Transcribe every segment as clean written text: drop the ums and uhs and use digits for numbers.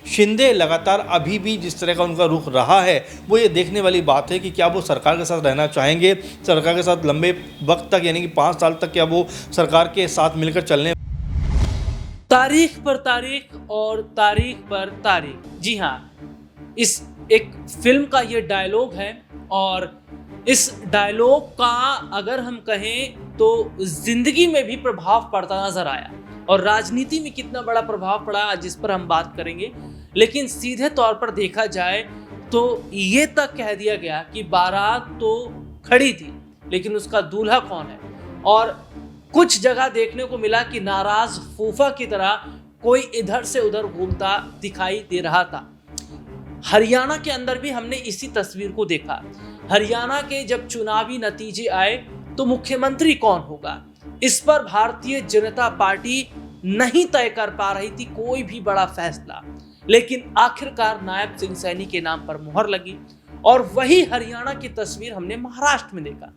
शिंदे लगातार अभी भी जिस तरह का उनका रुख रहा है वो ये देखने वाली बात है कि क्या वो सरकार के साथ रहना चाहेंगे, सरकार के साथ लंबे वक्त तक यानी कि 5 साल तक क्या वो सरकार के साथ मिलकर चलने। तारीख पर तारीख और तारीख पर तारीख, जी हाँ, इस एक फिल्म का ये डायलॉग है और इस डायलॉग का अगर हम कहें तो जिंदगी में भी प्रभाव पड़ता नजर आया और राजनीति में कितना बड़ा प्रभाव पड़ा आज इस पर हम बात करेंगे। लेकिन सीधे तौर पर देखा जाए तो ये तक कह दिया गया कि बारात तो खड़ी थी लेकिन उसका दूल्हा कौन है, और कुछ जगह देखने को मिला कि नाराज फूफा की तरह कोई इधर से उधर घूमता दिखाई दे रहा था। हरियाणा के अंदर भी हमने इसी तस्वीर को देखा। हरियाणा के जब चुनावी नतीजे आए तो मुख्यमंत्री कौन होगा, इस पर भारतीय जनता पार्टी नहीं तय कर पा रही थी कोई भी बड़ा फैसला, लेकिन आखिरकार नायब सिंह सैनी के नाम पर मुहर लगी। और वही हरियाणा की तस्वीर हमने महाराष्ट्र में देखा।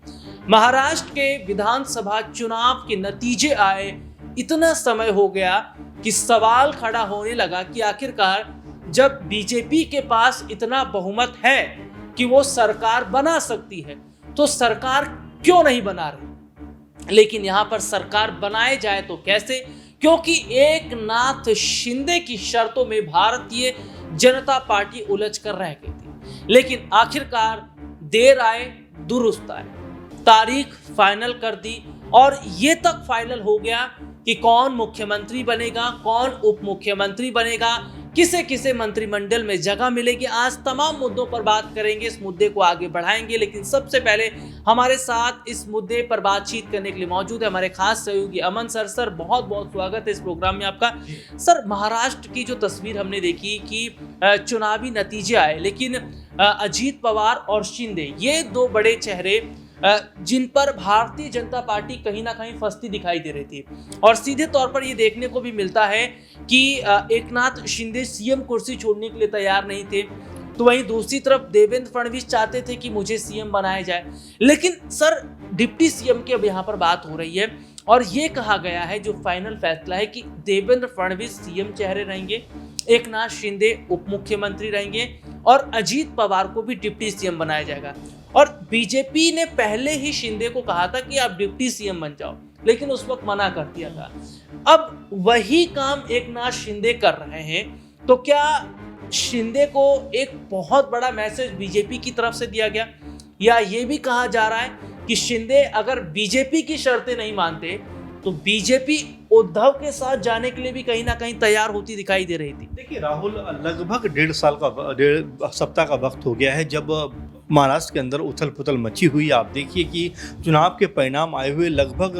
महाराष्ट्र के विधानसभा चुनाव के नतीजे आए, इतना समय हो गया कि सवाल खड़ा होने लगा कि आखिरकार जब बीजेपी के पास इतना बहुमत है कि वो सरकार बना सकती है तो सरकार क्यों नहीं बना रही। लेकिन यहां पर सरकार बनाए जाए तो कैसे, क्योंकि एकनाथ शिंदे की शर्तों में भारतीय जनता पार्टी उलझ कर रह गई थी। लेकिन आखिरकार देर आए दुरुस्त आए, तारीख फाइनल कर दी और ये तक फाइनल हो गया कि कौन मुख्यमंत्री बनेगा, कौन उप मुख्यमंत्री बनेगा, किसे किसे मंत्रिमंडल में जगह मिलेगी। आज तमाम मुद्दों पर बात करेंगे, इस मुद्दे को आगे बढ़ाएंगे। लेकिन सबसे पहले हमारे साथ इस मुद्दे पर बातचीत करने के लिए मौजूद है हमारे खास सहयोगी अमन सर। सर बहुत बहुत स्वागत है इस प्रोग्राम में आपका। सर, महाराष्ट्र की जो तस्वीर हमने देखी कि चुनावी नतीजे आए लेकिन अजीत पवार और शिंदे, ये दो बड़े चेहरे जिन पर भारतीय जनता पार्टी कहीं ना कहीं फंसती दिखाई दे रही थी। और सीधे तौर पर ये देखने को भी मिलता है कि एकनाथ शिंदे सीएम कुर्सी छोड़ने के लिए तैयार नहीं थे, तो वहीं दूसरी तरफ देवेंद्र फडणवीस चाहते थे कि मुझे सीएम बनाया जाए। लेकिन सर, डिप्टी सीएम की अब यहाँ पर बात हो रही है और ये कहा गया है, जो फाइनल फैसला है कि देवेंद्र फडणवीस सीएम चेहरे रहेंगे, एकनाथ शिंदे उप मुख्यमंत्री रहेंगे और अजीत पवार को भी डिप्टी सीएम बनाया जाएगा। और बीजेपी ने पहले ही शिंदे को कहा था कि आप डिप्टी सीएम बन जाओ, लेकिन उस वक्त मना कर दिया था। अब वही काम एकनाथ शिंदे कर रहे हैं, तो क्या शिंदे को एक बहुत बड़ा मैसेज बीजेपी की तरफ से दिया गया, या ये भी कहा जा रहा है कि शिंदे अगर बीजेपी की शर्तें नहीं मानते तो बीजेपी उद्धव के साथ जाने के लिए भी कहीं ना कहीं तैयार होती दिखाई दे रही थी। देखिए राहुल, लगभग 1.5 सप्ताह का वक्त हो गया है जब महाराष्ट्र के अंदर उथल पुथल मची हुई। आप देखिए कि चुनाव के परिणाम आए हुए लगभग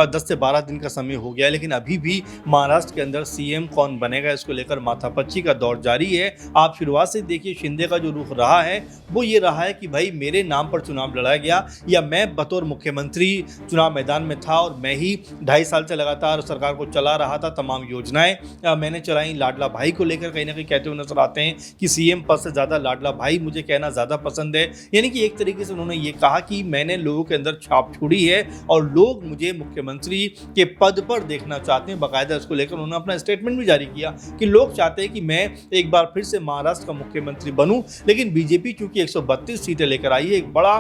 10 से 12 दिन का समय हो गया, लेकिन अभी भी महाराष्ट्र के अंदर सीएम कौन बनेगा इसको लेकर माथापच्ची का दौर जारी है। आप शुरुआत से देखिए, शिंदे का जो रुख रहा है वो ये रहा है कि भाई मेरे नाम पर चुनाव लड़ाया गया, या मैं बतौर मुख्यमंत्री चुनाव मैदान में था और मैं ही 2.5 साल से लगातार सरकार को चला रहा था। तमाम योजनाएं मैंने चलाई। लाडला भाई को लेकर कहीं ना कहीं कहते हुए नजर आते हैं कि सीएम पद से ज़्यादा लाडला भाई मुझे कहना ज़्यादा पसंद है। यानी कि एक तरीके से उन्होंने ये कहा कि मैंने लोगों के अंदर छाप छोड़ी है और लोग मुझे मुख्यमंत्री के पद पर देखना चाहते हैं। बाकायदा इसको लेकर उन्होंने अपना स्टेटमेंट भी जारी किया कि लोग चाहते हैं कि मैं एक बार फिर से महाराष्ट्र का मुख्यमंत्री बनूं। लेकिन बीजेपी चूंकि 132 सीटें लेकर आई है, एक बड़ा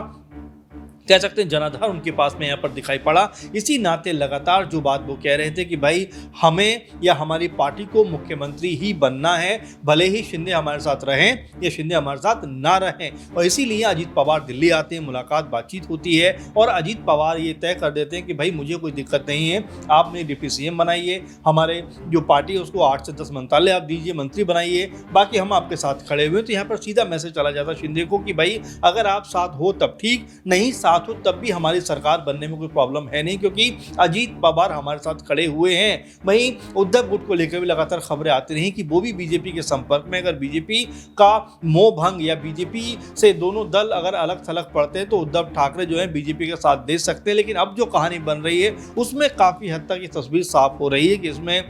कह सकते हैं जनाधार उनके पास में यहाँ पर दिखाई पड़ा। इसी नाते लगातार जो बात वो कह रहे थे कि भाई हमें या हमारी पार्टी को मुख्यमंत्री ही बनना है, भले ही शिंदे हमारे साथ रहें या शिंदे हमारे साथ ना रहें। और इसीलिए अजीत पवार दिल्ली आते हैं, मुलाकात बातचीत होती है और अजीत पवार ये तय कर देते हैं कि भाई मुझे कोई दिक्कत नहीं है, आप मेरी डिप्टी सीएम बनाइए, हमारे जो पार्टी है उसको 8 से 10 मंत्रालय आप दीजिए, मंत्री बनाइए, बाकी हम आपके साथ खड़े हुए हैं। तो यहाँ पर सीधा मैसेज चला जाता शिंदे को कि भाई अगर आप साथ हो तब ठीक, नहीं साथ हो तब भी हमारी सरकार बनने में कोई प्रॉब्लम है नहीं, क्योंकि अजीत पवार हमारे साथ खड़े हुए हैं। वहीं उद्धव गुट को लेकर भी लगातार खबरें आती रही कि वो भी बीजेपी के संपर्क में, अगर बीजेपी का मोह भंग या बीजेपी से दोनों दल अगर अलग थलग पड़ते हैं तो उद्धव ठाकरे जो है बीजेपी के साथ दे सकते हैं। लेकिन अब जो कहानी बन रही है उसमें काफी हद तक ये तस्वीर साफ हो रही है कि इसमें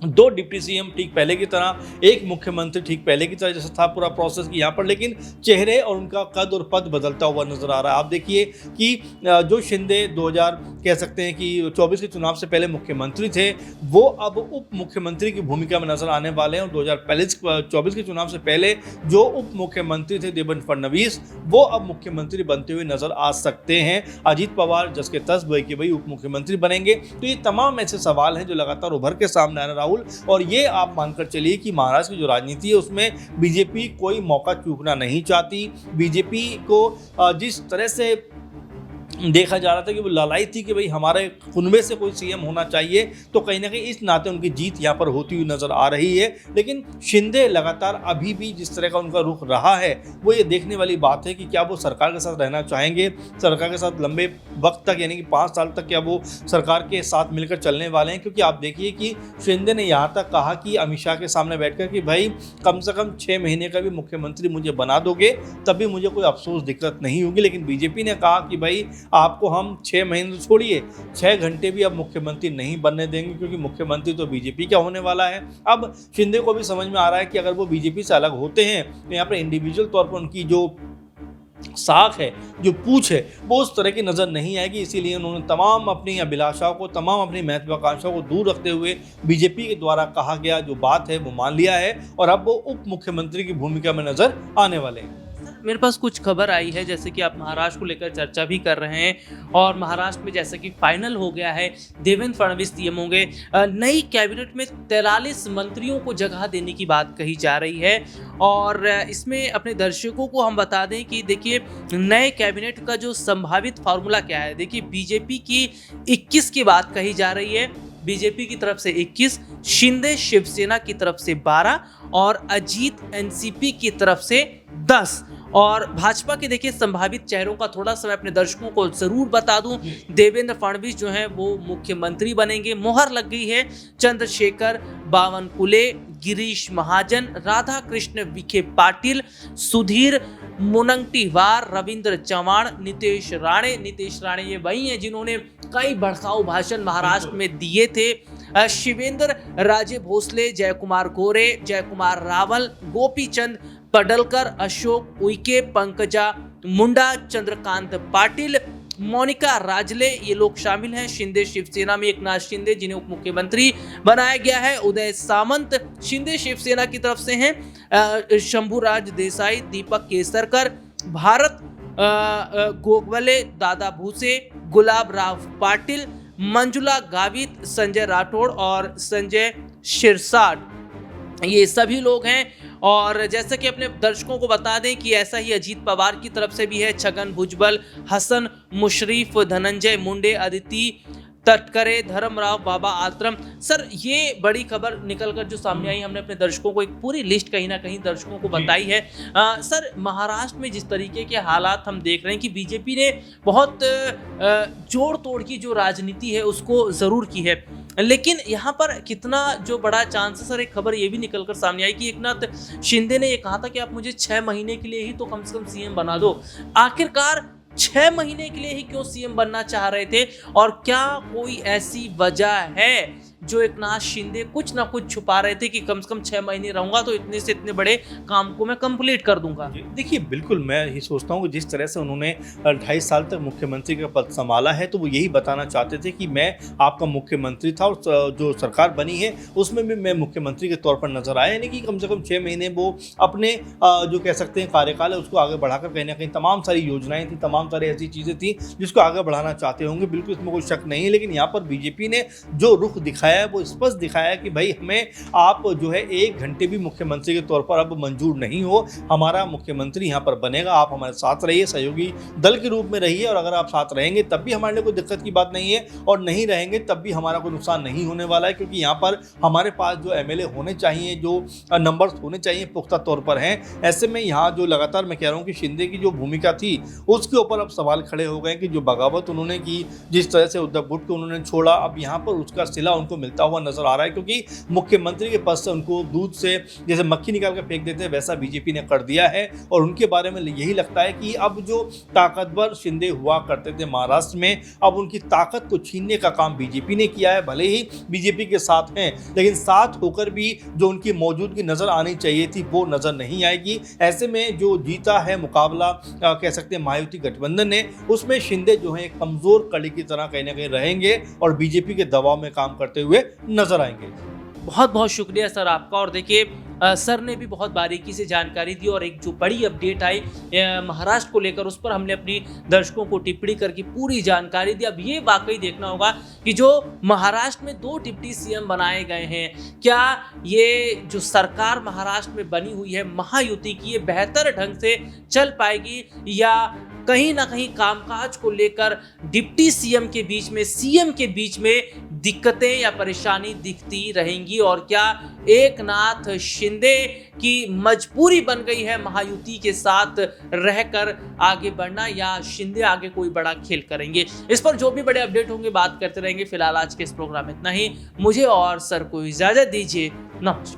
दो डिप्टी सीएम ठीक पहले की तरह, एक मुख्यमंत्री ठीक पहले की तरह जैसा था पूरा प्रोसेस की यहाँ पर, लेकिन चेहरे और उनका कद और पद बदलता हुआ नजर आ रहा है। आप देखिए कि जो शिंदे 2000 कह सकते हैं कि 24 के चुनाव से पहले मुख्यमंत्री थे, वो अब उप मुख्यमंत्री की भूमिका में नजर आने वाले हैं। और 2024 के चुनाव से पहले जो उप मुख्यमंत्री थे देवेंद्र फडणवीस, वो अब मुख्यमंत्री बनते हुए नजर आ सकते हैं। अजीत पवार जस के तस भाई के भाई उप मुख्यमंत्री बनेंगे। तो ये तमाम ऐसे सवाल हैं जो लगातार उभर के सामने आ रहे हैं राहुल। और ये आप मानकर चलिए कि महाराष्ट्र की जो राजनीति है उसमें बीजेपी कोई मौका चूकना नहीं चाहती। बीजेपी को जिस तरह से देखा जा रहा था कि वो लड़ाई थी कि भाई हमारे कुनबे से कोई सीएम होना चाहिए, तो कहीं ना कहीं इस नाते उनकी जीत यहाँ पर होती हुई नजर आ रही है। लेकिन शिंदे लगातार अभी भी जिस तरह का उनका रुख रहा है, वो ये देखने वाली बात है कि क्या वो सरकार के साथ रहना चाहेंगे, सरकार के साथ लंबे वक्त तक यानी कि 5 साल तक क्या वो सरकार के साथ मिलकर चलने वाले हैं। क्योंकि आप देखिए कि शिंदे ने यहाँ तक कहा कि अमित शाह के सामने बैठकर कि भाई कम से कम 6 महीने का भी मुख्यमंत्री मुझे बना दोगे तभी मुझे कोई अफसोस दिक्कत नहीं होगी। लेकिन बीजेपी ने कहा कि भाई आपको हम 6 महीने तो छोड़िए, 6 घंटे भी अब मुख्यमंत्री नहीं बनने देंगे, क्योंकि मुख्यमंत्री तो बीजेपी का होने वाला है। अब शिंदे को भी समझ में आ रहा है कि अगर वो बीजेपी से अलग होते हैं तो यहाँ पर इंडिविजुअल तौर पर उनकी जो साख है, जो पूछ है, वो उस तरह की नज़र नहीं आएगी। इसीलिए उन्होंने तमाम अपनी अभिलाषाओं को, तमाम अपनी महत्वाकांक्षाओं को दूर रखते हुए बीजेपी के द्वारा कहा गया जो बात है वो मान लिया है और अब वो उप मुख्यमंत्री की भूमिका में नजर आने वाले हैं। मेरे पास कुछ खबर आई है, जैसे कि आप महाराष्ट्र को लेकर चर्चा भी कर रहे हैं और महाराष्ट्र में जैसे कि फाइनल हो गया है, देवेंद्र फडणवीस सीएम होंगे। नई कैबिनेट में 43 मंत्रियों को जगह देने की बात कही जा रही है। और इसमें अपने दर्शकों को हम बता दें कि देखिए नए कैबिनेट का जो संभावित फार्मूला क्या है। देखिए बीजेपी की 21 की बात कही जा रही है, बीजेपी की तरफ से 21, शिंदे शिवसेना की तरफ से 12 और अजीत एनसीपी की तरफ से 10। और भाजपा के देखिए संभावित चेहरों का थोड़ा सा मैं अपने दर्शकों को जरूर बता दूं। देवेंद्र फडणवीस जो हैं वो मुख्यमंत्री बनेंगे, मोहर लग गई है। चंद्रशेखर बावनकुले, गिरीश महाजन, राधा कृष्ण विखे पाटिल, सुधीर मुनगंटीवार, रविंद्र चव्हाण, नितेश राणे ये वही हैं जिन्होंने कई भड़काऊ भाषण महाराष्ट्र में दिए थे। शिवेंद्र राजे भोसले, जयकुमार गोरे, जयकुमार रावल, गोपीचंद पडलकर, अशोक उइके, पंकजा मुंडा, चंद्रकांत पाटिल, मोनिका राजले, ये लोग शामिल हैं। शिंदे शिवसेना में एकनाथ शिंदे जिन्हें उप मुख्यमंत्री बनाया गया है। उदय सामंत शिंदे शिवसेना की तरफ से हैं। शंभुराज देसाई, दीपक केसरकर, भारत गोगवले, दादा भूसे, गुलाब राव पाटिल, मंजुला गावित, संजय राठौड़ और संजय शिरसाट, ये सभी लोग हैं। और जैसा कि अपने दर्शकों को बता दें कि ऐसा ही अजीत पवार की तरफ से भी है। छगन भुजबल, हसन मुशरीफ, धनंजय मुंडे, अदिति तटकरे, धर्मराव बाबा आत्रम। सर ये बड़ी खबर निकलकर जो सामने आई, हमने अपने दर्शकों को एक पूरी लिस्ट कहीं ना कहीं दर्शकों को बताई है। सर महाराष्ट्र में जिस तरीके के हालात हम देख रहे हैं कि बीजेपी ने बहुत जोड़ तोड़ की जो राजनीति है उसको ज़रूर की है, लेकिन यहाँ पर कितना जो बड़ा चांस है। सर एक खबर ये भी निकलकर सामने आई कि एकनाथ शिंदे ने ये कहा था कि आप मुझे 6 महीने के लिए ही तो कम से कम सीएम बना दो। आखिरकार 6 महीने के लिए ही क्यों सीएम बनना चाह रहे थे, और क्या कोई ऐसी वजह है जो एकनाथ शिंदे कुछ ना कुछ छुपा रहे थे कि कम से कम 6 महीने रहूंगा तो इतने से इतने बड़े काम को मैं कंप्लीट कर दूंगा? देखिए बिल्कुल मैं ये सोचता हूँ कि जिस तरह से उन्होंने 2.5 साल तक मुख्यमंत्री का पद संभाला है, तो वो यही बताना चाहते थे कि मैं आपका मुख्यमंत्री था और जो सरकार बनी है उसमें भी मैं मुख्यमंत्री के तौर पर नजर आया। यानी कि कम से कम 6 महीने वो अपने जो कह सकते हैं कार्यकाल है उसको आगे बढ़ाकर कहीं ना कहीं तमाम सारी योजनाएं थी, तमाम सारी ऐसी चीज़ें थी जिसको आगे बढ़ाना चाहते होंगे, बिल्कुल इसमें कोई शक नहीं है। लेकिन यहाँ पर बीजेपी ने जो रुख दिखाया है वो स्पष्ट दिखाया कि भाई हमें आप जो है 1 घंटे भी मुख्यमंत्री के तौर पर अब मंजूर नहीं हो, हमारा मुख्यमंत्री यहाँ पर बनेगा, आप हमारे साथ रहिए, सहयोगी दल के रूप में रहिए, और अगर आप साथ रहेंगे तब भी हमारे लिए कोई दिक्कत की बात नहीं है और नहीं रहेंगे तब भी हमारा कोई नुकसान नहीं होने वाला है, क्योंकि यहाँ पर हमारे पास जो एमएलए होने चाहिए, जो नंबर्स होने चाहिए पुख्ता तौर पर हैं। ऐसे में यहाँ जो लगातार मैं कह रहा हूँ कि शिंदे की जो भूमिका थी उसके ऊपर अब सवाल खड़े हो गए कि जो बगावत उन्होंने की, जिस तरह से उद्धव गुट को उन्होंने छोड़ा, अब यहाँ पर उसका सिला उनको मिलता हुआ नजर आ रहा है, क्योंकि मुख्यमंत्री के पद से उनको दूध से जैसे मक्खी निकाल कर फेंक देते हैं वैसा बीजेपी ने कर दिया है। और उनके बारे में यही लगता है कि अब जो ताकतवर शिंदे हुआ करते थे महाराष्ट्र में, अब उनकी ताकत को छीनने का काम बीजेपी ने किया है। भले ही बीजेपी के साथ हैं, लेकिन साथ होकर भी जो उनकी मौजूदगी नजर आनी चाहिए थी वो नजर नहीं आएगी। ऐसे में जो जीता है मुकाबला कह सकते हैं महायुति गठबंधन ने, उसमें शिंदे जो है एक कमजोर कड़ी की तरह कहीं ना कहीं रहेंगे और बीजेपी के दबाव में काम करते हुए नजर आएंगे। बहुत बहुत शुक्रिया सर आपका। और देखिए सर ने भी बहुत बारीकी से जानकारी दी और एक जो बड़ी अपडेट आई महाराष्ट्र को लेकर, उस पर हमने अपनी दर्शकों को टिप्पणी करके पूरी जानकारी दी। अब ये वाकई देखना होगा कि जो महाराष्ट्र में 2 डिप्टी सीएम बनाए गए हैं, क्या ये जो सरकार महाराष्ट्र में बनी हुई है महायुति की, ये बेहतर ढंग से चल पाएगी या कहीं ना कहीं कामकाज को लेकर डिप्टी सीएम के बीच में, सीएम के बीच में दिक्कतें या परेशानी दिखती रहेंगी। और क्या एकनाथ शिंदे की मजबूरी बन गई है महायुति के साथ रहकर आगे बढ़ना, या शिंदे आगे कोई बड़ा खेल करेंगे? इस पर जो भी बड़े अपडेट होंगे बात करते रहेंगे। फिलहाल आज के इस प्रोग्राम में इतना ही। मुझे और सर को इजाजत दीजिए। नमस्कार।